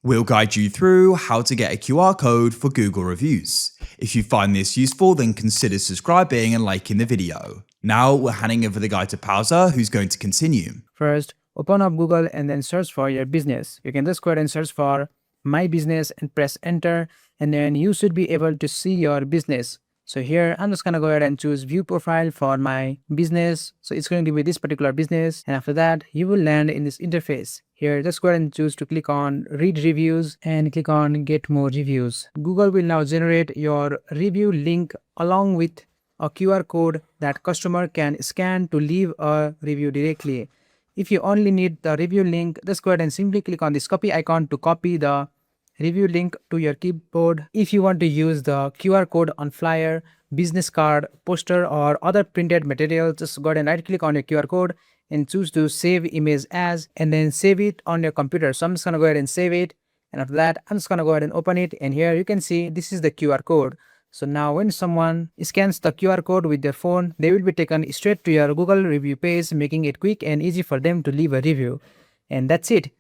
We'll guide you through how to get a QR code for Google reviews. If you find this useful, then consider subscribing and liking the video. Now we're handing over the guide to Pausa, who's going to continue. First, open up Google and then search for your business. You can just go ahead and search for my business and press enter, and then you should be able to see your business. So here, I'm just gonna go ahead and choose view profile for my business. So it's going to be this particular business. And after that, you will land in this interface. Here, just go ahead and choose to click on read reviews and click on get more reviews. Google will now generate your review link along with a QR code that customer can scan to leave a review directly. If you only need the review link, just go ahead and simply click on this copy icon to copy the review link to your keyboard. If you want to use the QR code on flyer, business card, poster, or other printed material, just go ahead and right click on your QR code and choose to save image as, and then save it on your computer. So I'm just gonna go ahead and save it, and after that I'm just gonna go ahead and open it, and here you can see this is the QR code. So now when someone scans the QR code with their phone, they will be taken straight to your Google review page, making it quick and easy for them to leave a review. And that's it.